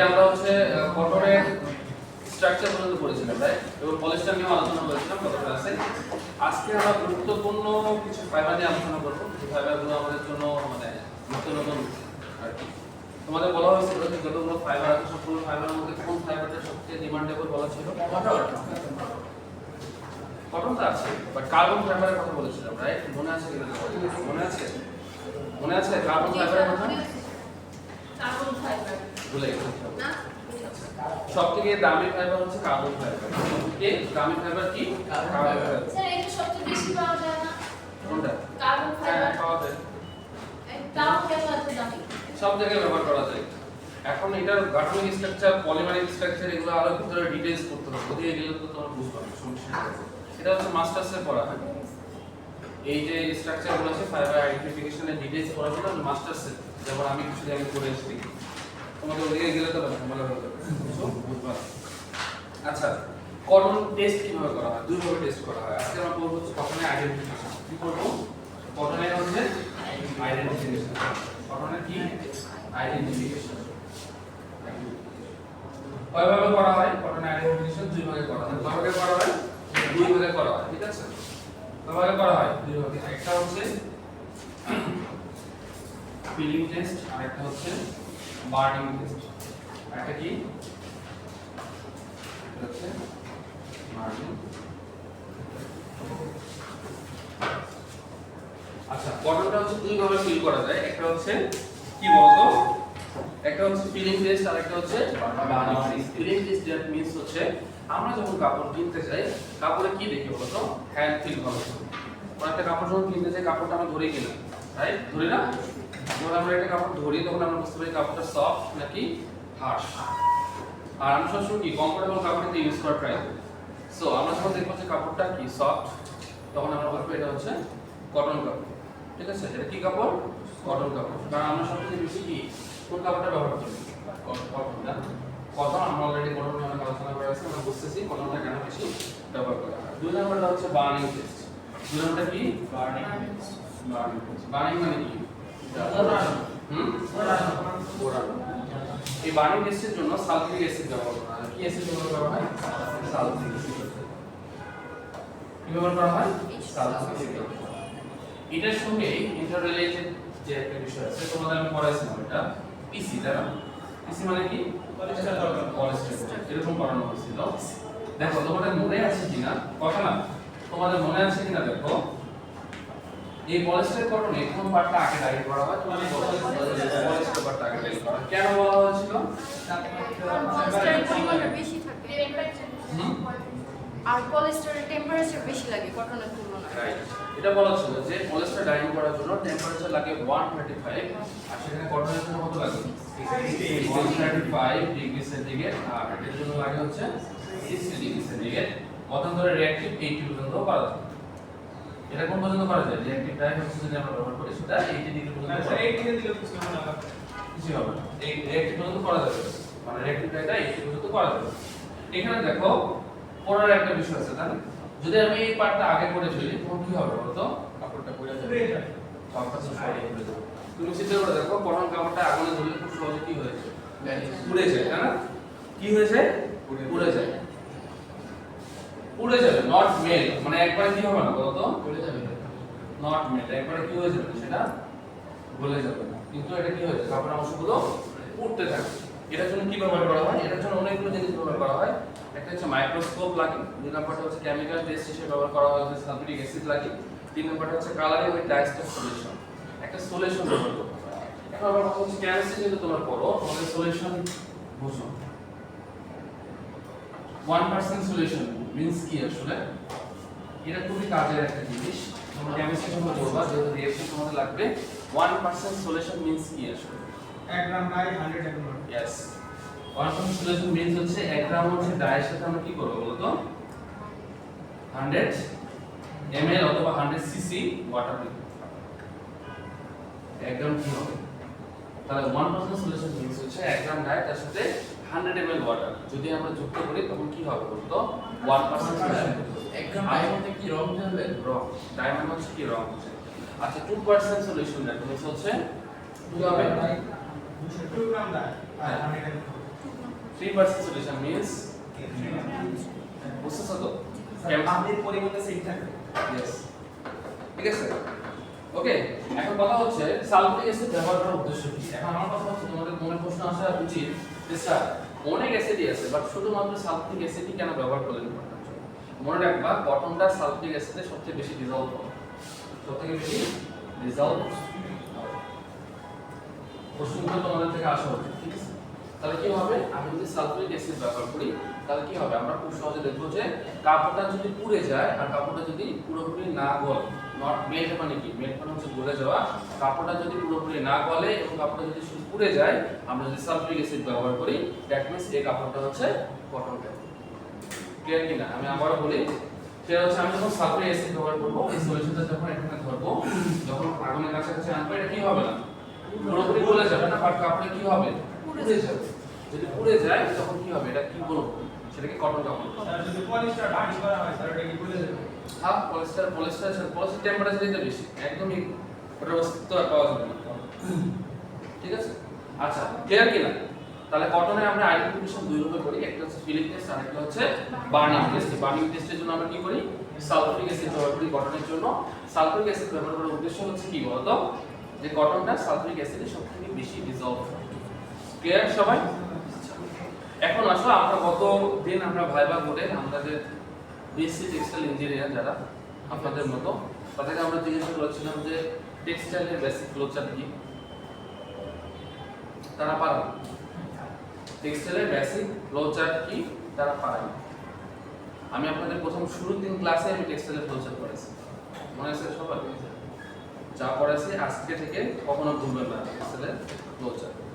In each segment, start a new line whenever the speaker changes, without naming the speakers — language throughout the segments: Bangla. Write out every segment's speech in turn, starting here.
আমরা হচ্ছে কটনের স্ট্রাকচার পর্যন্ত পড়েছিলাম, রাইট? এবং পলিস্টার নিয়ে আলোচনা করেছিলাম গত ক্লাসে। আজকে আমরা গুরুত্বপূর্ণ কিছু ফাইবার নিয়ে আলোচনা করবো, যে ফাইবারগুলো আমাদের জন্য মানে নতুন নতুন আর কি। তোমাদের বলা হয়েছিল যে যতগুলো ফাইবার আছে সবগুলো ফাইবারের মধ্যে কোন ফাইবারটা সবচেয়ে ডিমান্ডেবল বলা ছিল? কটনটা আছে, বাট কার্বন ফাইবারের কথা বলেছিলাম, রাইট? মনে আছে কিনা? মনে আছে? মনে আছে কার্বন ফাইবারের কথা?
কার্বন ফাইবার
ভুলে গেছি
না?
সবথেকে দামি ফাইবার হচ্ছে কার্বন ফাইবার। সবথেকে দামি ফাইবার কি? Carbon fibre.
স্যার এটা সবচেয়ে বেশি পাওয়া যায় না?
কোনটা?
কার্বন ফাইবার
পাওয়া যায়,
তাও কেন এত দামি?
সব জায়গায় ব্যবহার করা যায়। এখন এটার গাঠনিক স্ট্রাকচার, পলিমারিক স্ট্রাকচার এগুলো আরো ভিতরে ডিটেইলস করতে হবে, বুঝিয়ে গেলে তো তোমরা বুঝতে পারবে সমস্যা নেই। এটা হচ্ছে মাস্টার্সে পড়া হয়। এই যে স্ট্রাকচারগুলো আছে ফাইবার আইডেন্টিফিকেশনের ডিটেইলস পড়া হলো মাস্টার্সে, যেমন আমি কিছুদিন আগে করে এসেছি। তোমাদের ওদিকে গেলে তো ভালো হবে, বুঝছো? বুঝবা। আচ্ছা, কটন টেস্ট কিভাবে করা হয়? দুইভাবে টেস্ট করা হয়। আজকে আমরা পড়ব হচ্ছে কটনের আইডেন্টিফিকেশন। কি করব? কটনের হচ্ছে আইডেন্টিফিকেশন। কটনের কি? আইডেন্টিফিকেশন। কয়ভাবে করা হয়? কটনের আইডেন্টিফিকেশন দুই ভাগে করা হয়। কয়ভাবে করা হয়? দুই ভাগে করা হয়, ঠিক আছে? কয়ভাবে করা হয়? দুই ভাগে। একটা হচ্ছে ফিলিং টেস্ট আর একটা হচ্ছে বার্নিং টেস্ট। একটা কি? এটা হচ্ছে বার্নিং। আচ্ছা, কটনটা হচ্ছে দুই ভাবে ফিল করা যায়। একটা হচ্ছে কি বলতো? একটা হচ্ছে ফিলিং টেস্ট আর একটা হচ্ছে burning test. Feeling test that means হচ্ছে আমরা যখন কাপড় কিনতে যাই, কাপড়ে কি দেখি বলতো? হ্যান্ড ফিল ভালো। আমরা একটা কাপড় যখন কিনতে যাই, কাপড়টা আমরা ধরে কিনি, রাইট? ধরি না? যখন আমরা একটা কাপড় ধরি তখন আমরা বুঝতে পারি কাপড়টা সফট নাকি হার্শ। আর আমরা সবসময় কি কমফোর্টেবল কাপড়টা ইউজ করার ট্রাই করি। সো আমরা যখন দেখবো যে কাপড়টা কি সফট, তখন আমরা বলবো এটা হচ্ছে কটন কাপড়, ঠিক আছে? এটা কি কাপড়? কটন কাপড়। কারণ আমরা সবথেকে বেশি কি কোন কাপড়টা ব্যবহার করি? কটনটা। কটন আমরা অলরেডি কটন নিয়ে অনেক আলোচনা করে আসছি, আমরা বুঝতেছি কটনটা কেন বেশি ব্যবহার করা হয়। দুই নম্বরটা হচ্ছে বার্নিং টেস্ট। দুই নম্বরটা কি? Burning test. Burning test. Burning মানে কি? পোড়ানো। এই বার্নিং টেস্টের জন্য সালফিউরিক অ্যাসিড ব্যবহার করা হয়। কি অ্যাসিড ব্যবহার করা হয়? Sulphuric acid. কি ব্যবহার করা হয়? Sulphuric acid. এটার সঙ্গে ইন্টার রিলেটেড যে একটা বিষয় আছে, তোমাদের আমি পড়াইছিলাম, এটা পিসি, তাই না? পিসি মানে কি? Polyester cotton. পলিস্টার এরকম পড়ানো হয়েছিল। দেখো তোমাদের মনে আছে কিনা কথা না, তোমাদের মনে আছে কিনা দেখো, এই পলিস্টার কটনে কোন পার্টটা আগে ডাইরেক্ট করা হয়? তোমাদের পলিস্টার পার্টটা আগে ডাইরেক্ট করা হয়। কেন বলা হয়েছিল?
পলিস্টারের পরিমাণ বেশি থাকে আর পলিস্টারের টেম্পারেচার বেশি লাগে কটনের তুলনায়।
রাইট, এটা বলা ছিল যে পলিস্টার ডাইং করার জন্য টেম্পারেচার লাগে 135, আর সেখানে কটনের জন্য কত লাগে? 135 ডিগ্রি সেন্টিগ্রেড, আর এটার জন্য লাগে হচ্ছে 60 ডিগ্রি সেন্টিগ্রেড। মতান্তরে রিঅ্যাকটিভ 80 পর্যন্ত করা যায়। এটা কোন পর্যন্ত করা যায়? রিঅ্যাকটিভ টাইম হচ্ছে যদি আমরা ব্যবহার করি সেটা 80 ডিগ্রি পর্যন্ত। আচ্ছা 80 ডিগ্রি দিলে কিছু হবে না, কিছু হবে না। এই রিঅ্যাকটিভ পর্যন্ত করা যাবে, মানে রিঅ্যাকটিভ টাইমটা 80 পর্যন্ত করা যাবে। এখানে দেখো পড়ার একটা বিষয় আছে, তাই না? যদি আমি এই পার্টটা আগে করে ফেলি তখন কি হবে বলতো? কাপড়টা পুড়ে যাবে, কাপড়টা সহজে পুড়ে যাবে। তুমি চিন্তা করে দেখো, কটন কাপড়টা আগুনে ধরলে খুব সহজে কি হয়ে যায়? পুড়ে যায়, তাই না? কি হয়ে যায়? পুড়ে যায়। পুড়ে যাবে, নট মেল্ট, মানে একবারে কি হবে না বলতো? পুড়ে যাবে, নট মেল্ট, একবারে কি হয়ে যাবে? সেটা গলে যাবে না, কিন্তু এটা কি হয়ে যায়? কাপড়ের অংশগুলো পুড়তে থাকে। এটার জন্য কি ব্যবহার করা হয়? এটার জন্য অনেকগুলো জিনিস ব্যবহার করা হয়। একটা হচ্ছে মাইক্রোস্কোপ লাগে, দুই নম্বরটা হচ্ছে কেমিক্যাল টেস্ট হিসেবে ব্যবহার করা হয় হচ্ছে সালফিউরিক অ্যাসিড লাগে, তিন নম্বরটা হচ্ছে কালারিং উইথ ডাইস্টার সলিউশন, একটা সলিউশন ব্যবহার করতে হয়। এখন আমরা কথা হচ্ছে কেমিস্ট্রি যদি তোমরা পড়ো, তোমাদের সলিউশন বুঝো। 1% সলিউশন মিন্স কি আসলে? এটা খুবই কাজের একটা জিনিস। তোমরা কেমিস্ট্রি যখন পড়বা, যেহেতু রিঅ্যাকশন তোমাদের লাগবে, 1% সলিউশন মিন্স কি আসলে?
1 গ্রাম die 100 ml।
Yes 1% solution means হচ্ছে 1 গ্রাম হচ্ছে ডাইয়ের সাথে আমরা কি করব বলতো? 100 ml অথবা 100 সিসি ওয়াটার দিব। 1 গ্রাম কি হবে? তাহলে 1% সলিউশন মিন্স হচ্ছে 1 গ্রাম ডাই তার সাথে 100 ml ওয়াটার যদি আমরা যুক্ত করি তখন কি হবে বলতো? 1% সলিউশন।
1 গ্রাম ডাইয়ের মধ্যে কি রং হবে?
রং। ডাই মানে হচ্ছে কি রং হচ্ছে। আচ্ছা 2% সলিউশন দ্যাট মিন্স হচ্ছে 2 হবে
200 গ্রাম ডাই আর 100 ml।
3% সলিউশন মিন্স বুঝতেছো তো
আমাদের পরিবর্তে সেম থাকবে
ইয়েস ঠিক আছে ওকে এখন কথা হচ্ছে সালফিউরিক অ্যাসিড ব্যবহার করার উদ্দেশ্য কি এখন আমার কথা হচ্ছে তোমাদের মনে প্রশ্ন আসা উচিত যে স্যার অনেক অ্যাসিডই আছে বাট শুধুমাত্র সালফিউরিক অ্যাসিডই কেন ব্যবহার করলেন কটনের জন্য মনে রাখবা কটনটা সালফিউরিক অ্যাসিডে সবচেয়ে বেশি ডিসলভ হয় সবথেকে বেশি ডিসলভ প্রশ্নগুলো তোমাদের থেকে আসা উচিত ঠিক আছে তাহলে কি হবে আমি যদি সালফিউরিক অ্যাসিড ব্যবহার করি তাহলে কি হবে আমরা খুব সহজে দেখব যে কাপড়টা যদি পুড়ে যায় আর কাপড়টা যদি পুরোপুরি না গলে নট মেল্ট মানে কি মেল্ট মানে হচ্ছে গলে যাওয়া কাপড়টা যদি পুরোপুরি না গলে এবং কাপড়টা যদি শুধু পুড়ে যায় আমরা যদি সালফিউরিক অ্যাসিড ব্যবহার করি দ্যাট মিন্স এই কাপড়টা হচ্ছে কটন কাপড় ক্লিয়ার কি না আমি আবারও বলি সেটা হচ্ছে আমি যখন সালফিউরিক অ্যাসিড ব্যবহার করব এই সলিউশনটা যখন এখানে ধরবো যখন আগুনের কাছাকাছি আনবো এটা কি হবে না পুরোপুরি গলে যাবে না বাট কাপড়ে কি হবে পুড়ে যাবে যদি পুড়ে যায় তখন কি হবে এটা কি বলবো সেটাকে কটন কাপড়
স্যার যদি পলিস্টার ভারী করা হয় স্যার এটা কি বলে যাবে
হ্যাঁ পলিস্টার টেম্পারেচারই বেশি একদমই ওটার অস্তিত্ব আর পাওয়া যাবে না ঠিক আছে আচ্ছা ক্লিয়ার কি না তাহলে কটনে আমরা আইডেন্টিফিকেশন দুই রকম করি একটা হচ্ছে ফিলিং টেস্ট আর একটা হচ্ছে বার্নিং টেস্ট বার্নিং টেস্টের জন্য আমরা কি করি সালফিউরিক অ্যাসিড ব্যবহার করি কটনের জন্য সালফিউরিক অ্যাসিড ব্যবহার করার উদ্দেশ্য হচ্ছে কি বলতো যে কটনটা সালফিউরিক অ্যাসিডে সবথেকে বেশি ডিসলভ হয় ক্লিয়ার সবাই এখন আসো আমরা গত দিন আমরা ভাইবা করে আমাদের বিএসসি টেক্সটাইল ইঞ্জিনিয়ার যারা আপনাদের মতো তাদেরকে আমরা জিজ্ঞাসা করেছিলাম যে টেক্সটাইলের বেসিক ফ্লোচার্ট কি তারা পারে টেক্সটাইলের বেসিক ফ্লোচার্ট কি তারা পারে আমি আপনাদের প্রথম শুরুর দিন ক্লাসে আমি টেক্সটাইলের ফ্লোচার্ট করেছি মনে আছে সবার যা পড়াইছি আজকে থেকে কখনো ভুলবেন না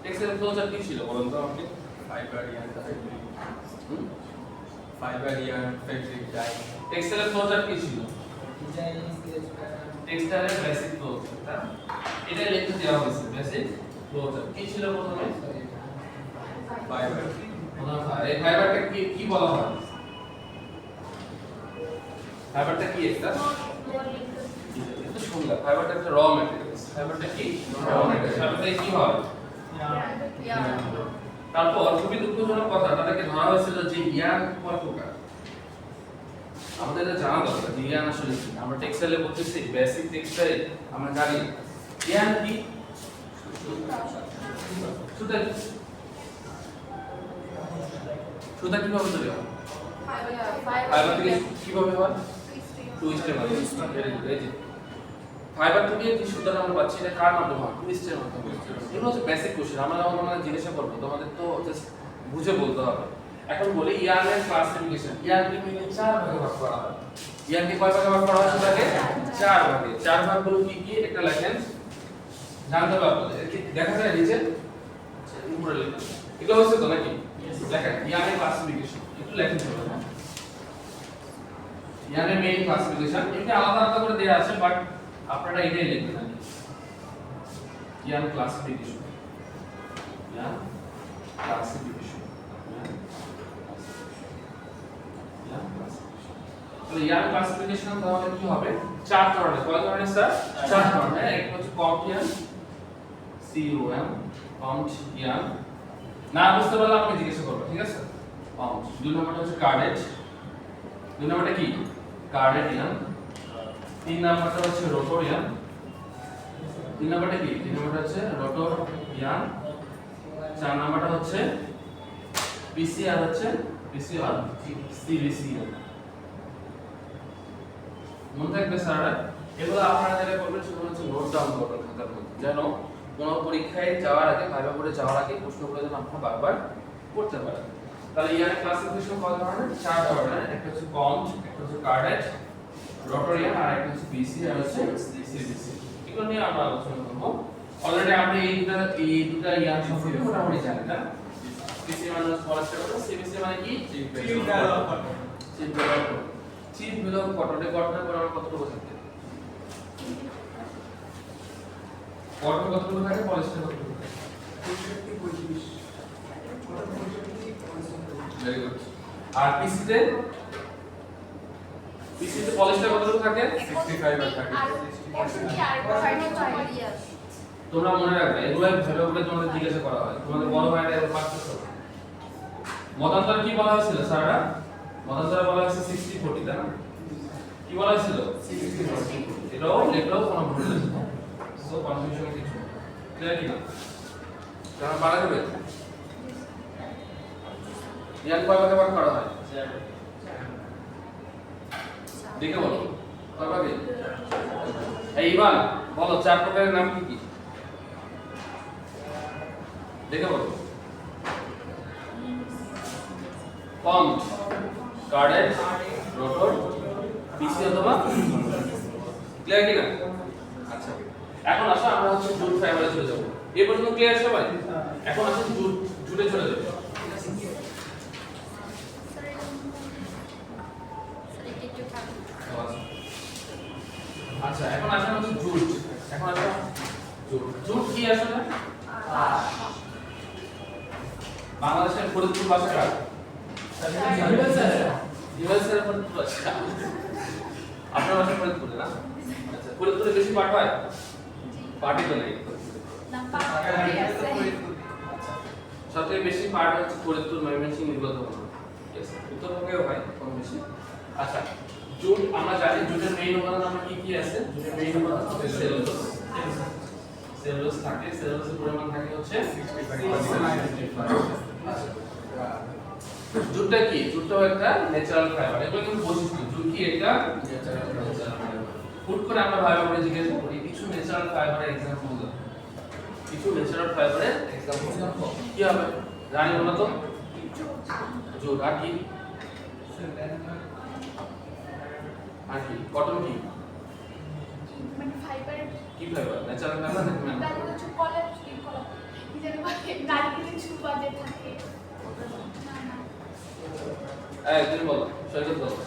টেক্সটাইলের ফ্লোচার্ট কি ছিল বলুন তো আমাকে
ফাইবার ইয়ার্ন ফেব্রিক ডাই
টেক্সটাইলের ফ্লোচার্ট কি ছিল
ডিজাইন স্কেচ প্যাটার্ন
টেক্সটাইলের বেসিক ফ্লোচার্ট এটা লিখে দেওয়া হয়েছে বেসিক ফ্লোচার্ট কি ছিল প্রথমে
ফাইবার
এই ফাইবারটা কি কি বলা হয় ফাইবারটা কি একটা এটা সুন্দর ফাইবারটা একটা র ম্যাটেরিয়াল ফাইবারটা কি র ম্যাটেরিয়াল ফাইবারটা কি হয় তারপর খুবই দুঃখজনক কথা তাদেরকে ধরা হয়েছিল যে ইয়ান কয় প্রকার আমাদের এটা জানা দরকার যে ইয়ান আসলে কি আমরা টেক্সটাইলে বলতেছি বেসিক টেক্সটাইল আমরা জানি ইয়ান কি সুতা সুতা কিভাবে তৈরি হয় ফাইবার থেকে কিভাবে হয় টুইস্টের মাধ্যমে ভেরি গুড এই যে ফাইবার থেকে যে সুতাটা আমরা পাচ্ছি এটা কার মাধ্যমে হয় টুইস্টের মাধ্যমে এগুলো হচ্ছে বেসিক কোশ্চেন আমরা যখন তোমাদের জিজ্ঞাসা করবো তোমাদের তো জাস্ট বুঝে বলতে হবে এখন বলি ইয়ানের ক্লাসিফিকেশন ইয়ানকে মিলে চার ভাগে ভাগ করা হয় ইয়ানকে কয় ভাগে ভাগ করা হয় সেটাকে চার ভাগে চার ভাগগুলো কি কি একটা লেখেন জানতে পারবো দেখা যায় নিচে উপরে লেখেন এগুলো হচ্ছে তো নাকি লেখেন ইয়ানের ক্লাসিফিকেশন একটু লেখেন চলো ইয়ানের মেইন ক্লাসিফিকেশন এটা আলাদা আলাদা করে দেয়া আছে বাট আপনারা এটাই লিখবেন ইয়ান ক্লাসিফিকেশন ইয়ান ক্লাসিফিকেশন তাহলে ইয়ান ক্লাসিফিকেশন তাহলে কি হবে চার ধরনের কয় ধরনের স্যার চার ধরনের একটা হচ্ছে কম্পিয়ান COM কাউন্ট ইয়ান না বুঝতে পারলে আপনি জিজ্ঞাসা করবেন ঠিক আছে কাউন্ট দুই নম্বরটা হচ্ছে কার্ডেড দুই নম্বরটা কি কার্ডেড ইয়ান তিন নম্বরটা হচ্ছে রোটর ইয়ান তিন নম্বরটা কি তিন নম্বরটা হচ্ছে রোটর ইয়ান চার নম্বরটা হচ্ছে পিসি আর হচ্ছে পিসি আর সিবিসি মনে থাকবে স্যার এগুলো আপনারা যেটা করবেন সেগুলো হচ্ছে নোট ডাউন করবেন খাতার মধ্যে যেন কোনো পরীক্ষায় যাওয়ার আগে ভাইবা পড়ে যাওয়ার আগে প্রশ্নগুলো যেন আপনারা বারবার করতে পারেন তাহলে ইয়ার ক্লাসিফিকেশন কত ধরনের চার ধরনের একটা হচ্ছে কাউন্ট একটা হচ্ছে কার্ডেড রোটর ইয়ান আর একটা হচ্ছে পিসি আর হচ্ছে সিবিসি এগুলো নিয়ে আমরা আলোচনা করব অলরেডি আমরা এই দুটো ইয়ান সম্পর্কে মোটামুটি জানি না পিসি মানে পলিস্টার কটন সিবিসি মানে কি চিপ বিলো কটন কটনের পরিমাণ কতটুকু থাকে কটন কতটুকু থাকে পলিস্টার কতটুকু থাকে 65 ভেরি গুড আর পিসিতে পলিস্টার কতটুকু থাকে 65 আর 30 তোমরা মনে রাখবে এগুলো ভেবে ভেবে তোমাদের জিজ্ঞাসা করা হয় তোমাদের বড় ভাইরা এর পাঁচটা মতান্তরে কি বলা হয়েছিল স্যাররা? মতান্তরে বলা হয়েছে 60-40 তাই না? কি বলা হয়েছিল? 60-40। এটাও লিখলেও কোনো ভুল নেই। সো কনফিউশন কিছু নেই। ক্লিয়ার কি না? কারণ পারা যাবে। ইয়ান কয় ভাগে ভাগ করা হয়? দেখে বলো। কয় ভাগে? এইবার বলো 4 প্রকারের নাম কি কি? দেখে বলো। পাম্প, কার্ডেড, রোটর, পিসি অথবা ক্লিয়ার কি না? আচ্ছা এখন আসো আমরা হচ্ছে জুট ফাইবারে চলে যাব। এই পর্যন্ত ক্লিয়ার সবাই? এখন আসো জুটে চলে যাব। আচ্ছা এখন আসো হচ্ছে জুট। এখন আসো জুট। জুট কি আসলে? বাংলাদেশের ফরিদপুর ভাষা কার? ইউএসএর ফরিদপুর ভাষা। আপনার ভাষা ফরিদপুরে না? আচ্ছা ফরিদপুরে বেশি পাট হয়? পাটই তো নেই। সবথেকে বেশি পাট হচ্ছে ফরিদপুর, ময়মনসিংহ, এগুলোতে হয়। উত্তরবঙ্গেও হয় কম বেশি। আচ্ছা জুট আমরা জানি জুটের মেইন উপাদান আমরা কি কি আছে? জুটের মেইন উপাদান হচ্ছে সেলুলোজ। সেলুলোজ থাকে, সেলুলোজের পরিমাণ থাকে হচ্ছে 65। জুটটা কি? জুটটাও একটা ন্যাচারাল ফাইবার। এগুলো কিন্তু বৈশিষ্ট্য। জুট কি? এটা ন্যাচারাল ফাইবার। ফুট করে আমরা ভালোভাবে জিজ্ঞেস করি কিছু ন্যাচারাল ফাইবারের एग्जांपल দাও। কিছু ন্যাচারাল ফাইবারের एग्जांपल কি হবে? জানি বলো তো? জুট আর কি? আর কি? কটন কি?
মানে ফাইবার
কি ফাইবার? ন্যাচারাল ফাইবার নাকি ম্যান?
তাহলে হচ্ছে কলার কি কলার কি জানি বলে নারকেলের ছুপা যে থাকে না না
এই তুমি বলো সৈকত বলো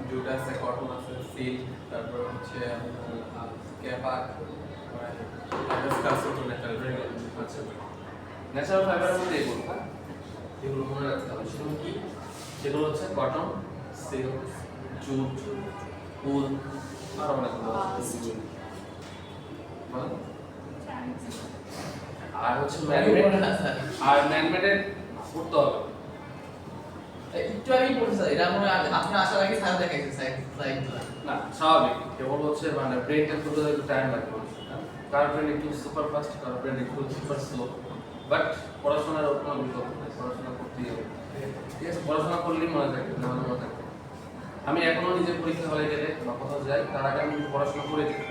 জুট আছে, কটন আছে, সিল্ক, তারপর হচ্ছে ক্যাপার,
আচ্ছা ন্যাচারাল ফাইবারের মধ্যে এগুলো না এগুলো মনে রাখতে হবে সেগুলো কি সেগুলো হচ্ছে কটন সিল্ক জুট উল আর অনেক আর হচ্ছে ম্যানমেড আর ম্যানমেডের করতে হবে
একটু আগেই পড়ছে এটা মনে হয় আপনি আসার আগে স্যার দেখাইছে স্লাইডগুলো
না স্বাভাবিক কেবল হচ্ছে মানে ব্রেনটা খুলতে একটু টাইম লাগে কার ব্রেন একটু সুপার ফাস্ট কার ব্রেন একটু সুপার স্লো বাট পড়াশোনার কোনো বিকল্প নেই পড়াশোনা করতেই হবে ঠিক আছে পড়াশোনা করলেই মনে থাকবে না মনে থাকবে আমি এখনো নিজের পরীক্ষা হলে গেলে বা কোথাও যাই তার আগে আমি একটু পড়াশোনা করে যাই